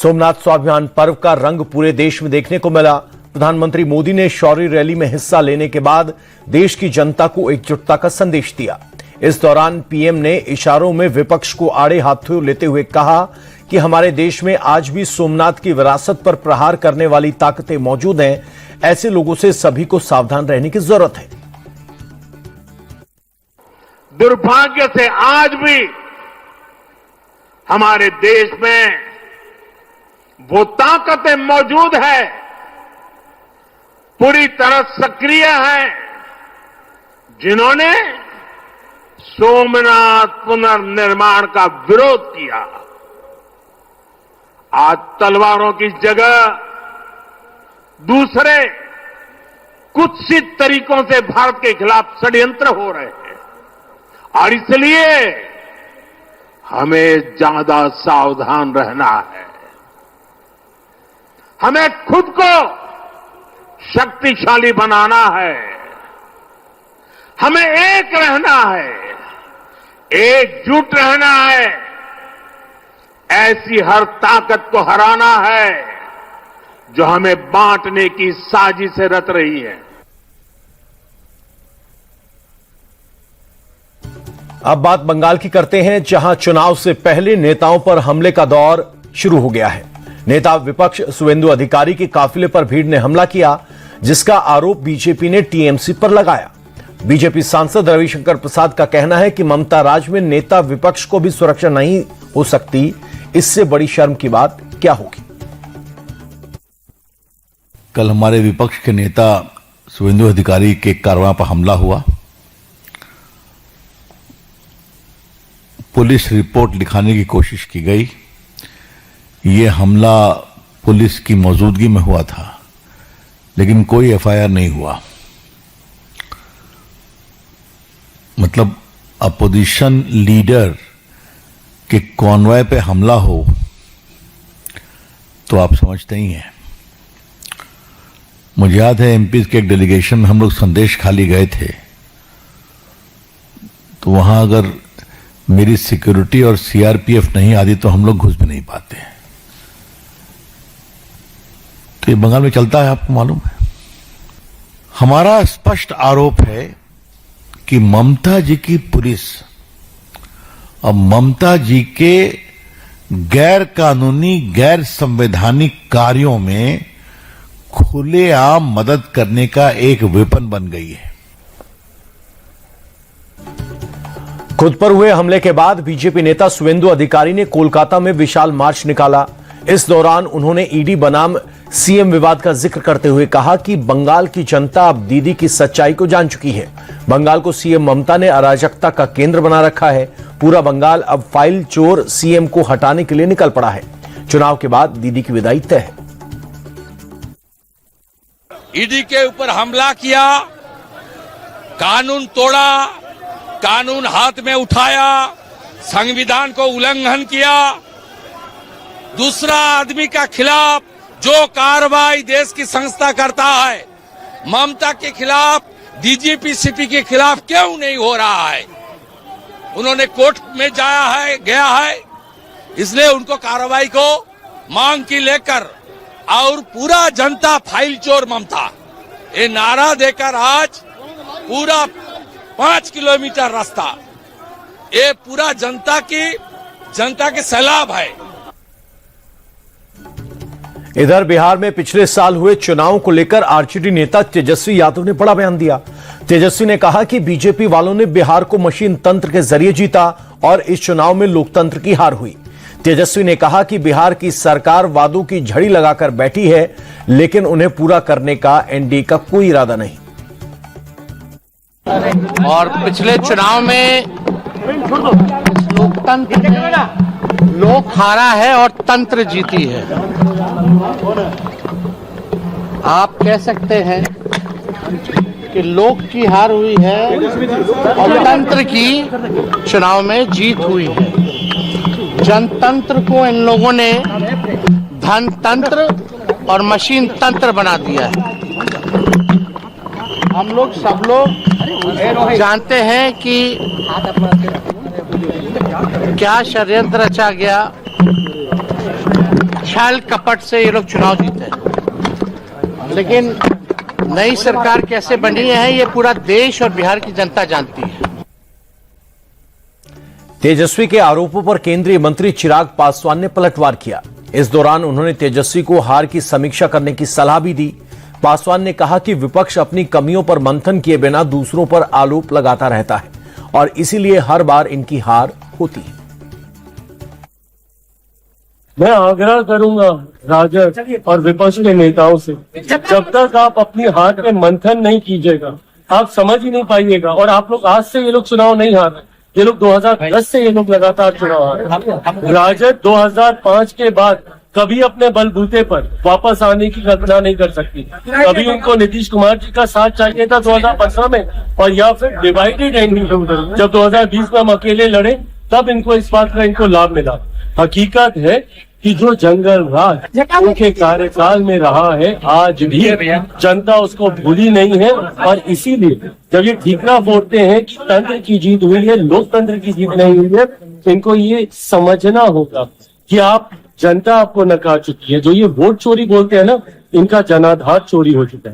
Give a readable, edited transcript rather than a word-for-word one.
सोमनाथ स्वाभिमान पर्व का रंग पूरे देश में देखने को मिला। प्रधानमंत्री मोदी ने शौर्य रैली में हिस्सा लेने के बाद देश की जनता को एकजुटता का संदेश दिया। इस दौरान पीएम ने इशारों में विपक्ष को आड़े हाथों लेते हुए कहा कि हमारे देश में आज भी सोमनाथ की विरासत पर प्रहार करने वाली ताकतें मौजूद हैं। ऐसे लोगों से सभी को सावधान रहने की जरूरत है। दुर्भाग्य से आज भी हमारे देश में वो ताकतें मौजूद है, पूरी तरह सक्रिय हैं, जिन्होंने सोमनाथ पुनर्निर्माण का विरोध किया। आज तलवारों की जगह दूसरे कुत्सित तरीकों से भारत के खिलाफ षड्यंत्र हो रहे हैं और इसलिए हमें ज्यादा सावधान रहना है। हमें खुद को शक्तिशाली बनाना है, हमें एक रहना है, एकजुट रहना है, ऐसी हर ताकत को हराना है जो हमें बांटने की साजिशें रच रही है। अब बात बंगाल की करते हैं, जहां चुनाव से पहले नेताओं पर हमले का दौर शुरू हो गया है। नेता विपक्ष शुवेंदु अधिकारी के काफिले पर भीड़ ने हमला किया, जिसका आरोप बीजेपी ने टीएमसी पर लगाया। बीजेपी सांसद रविशंकर प्रसाद का कहना है कि ममता राज में नेता विपक्ष को भी सुरक्षा नहीं हो सकती। इससे बड़ी शर्म की बात क्या होगी। कल हमारे विपक्ष के नेता शुवेंदु अधिकारी के कारवां पर हमला हुआ। पुलिस रिपोर्ट लिखाने की कोशिश की गई। ये हमला पुलिस की मौजूदगी में हुआ था, लेकिन कोई एफआईआर नहीं हुआ। मतलब अपोजिशन लीडर के कॉन्वॉय पे हमला हो तो आप समझते ही हैं। मुझे याद है एमपी के एक डेलीगेशन में हम लोग संदेश खाली गए थे, तो वहां अगर मेरी सिक्योरिटी और सीआरपीएफ नहीं आती तो हम लोग घुस भी नहीं पाते। तो ये बंगाल में चलता है, आपको मालूम है। हमारा स्पष्ट आरोप है कि ममता जी की पुलिस और ममता जी के गैर कानूनी, गैर संवैधानिक कार्यों में खुलेआम मदद करने का एक वेपन बन गई है। खुद पर हुए हमले के बाद बीजेपी नेता शुवेंदु अधिकारी ने कोलकाता में विशाल मार्च निकाला। इस दौरान उन्होंने ईडी बनाम सीएम विवाद का जिक्र करते हुए कहा कि बंगाल की जनता अब दीदी की सच्चाई को जान चुकी है। बंगाल को सीएम ममता ने अराजकता का केंद्र बना रखा है। पूरा बंगाल अब फाइल चोर सीएम को हटाने के लिए निकल पड़ा है। चुनाव के बाद दीदी की विदाई तय है। ईडी के ऊपर हमला किया, कानून तोड़ा, कानून हाथ में उठाया, संविधान को उल्लंघन किया। दूसरा आदमी का खिलाफ जो कार्रवाई देश की संस्था करता है, ममता के खिलाफ, डीजीपी सिटी के खिलाफ क्यों नहीं हो रहा है? उन्होंने कोर्ट में गया है, इसलिए उनको कार्रवाई को मांग की लेकर और पूरा जनता फाइल चोर ममता ये नारा देकर आज पूरा 5 किलोमीटर रास्ता ये पूरा जनता के सैलाब है। इधर बिहार में पिछले साल हुए चुनाव को लेकर आरजेडी नेता तेजस्वी यादव ने बड़ा बयान दिया। तेजस्वी ने कहा कि बीजेपी वालों ने बिहार को मशीन तंत्र के जरिए जीता और इस चुनाव में लोकतंत्र की हार हुई। तेजस्वी ने कहा कि बिहार की सरकार वादों की झड़ी लगाकर बैठी है, लेकिन उन्हें पूरा करने का एनडीए का कोई इरादा नहीं। और पिछले चुनाव में लोकतंत्र में लोक हारा है और तंत्र जीती है। आप कह सकते हैं कि लोक की हार हुई है और तंत्र की चुनाव में जीत हुई है। जनतंत्र को इन लोगों ने धनतंत्र और मशीन तंत्र बना दिया है। हम लोग सब लोग जानते हैं कि क्या षड्यंत्र रचा गया छल कपट से ये लोग चुनाव जीते हैं, लेकिन नई सरकार कैसे बनी है ये पूरा देश और बिहार की जनता जानती है। तेजस्वी के आरोपों पर केंद्रीय मंत्री चिराग पासवान ने पलटवार किया। इस दौरान उन्होंने तेजस्वी को हार की समीक्षा करने की सलाह भी दी। पासवान ने कहा कि विपक्ष अपनी कमियों पर मंथन किए बिना दूसरों पर आरोप लगाता रहता है और इसीलिए हर बार इनकी हार होती है। मैं आग्रह करूंगा राजद और विपक्ष के नेताओं से, जब तक आप अपनी हार पे मंथन नहीं कीजिएगा आप समझ ही नहीं पाइएगा। और आप लोग आज से ये लोग चुनाव नहीं हार रहे, ये लोग 2010 से ये लोग लगातार चुनाव हार रहे। राजद 2005 के बाद कभी अपने बलबूते पर वापस आने की कल्पना नहीं कर सकती। कभी उनको नीतीश कुमार जी का साथ चाहिए था 2015 में, और या फिर डिवाइडेड एंडिंग जब 2020 में हम अकेले लड़े तब इनको इस बात का इनको लाभ मिला। हकीकत है कि जो जंगल राज उनके कार्यकाल में रहा है आज भी जनता उसको भूली नहीं है। और इसीलिए जब ये ठीकरा फोड़ते हैं कि तंत्र की जीत हुई है, लोकतंत्र की जीत नहीं हुई है, इनको ये समझना होगा कि आप जनता आपको नकार चुकी है। जो ये वोट चोरी बोलते हैं ना, इनका जनाधार चोरी हो चुका है।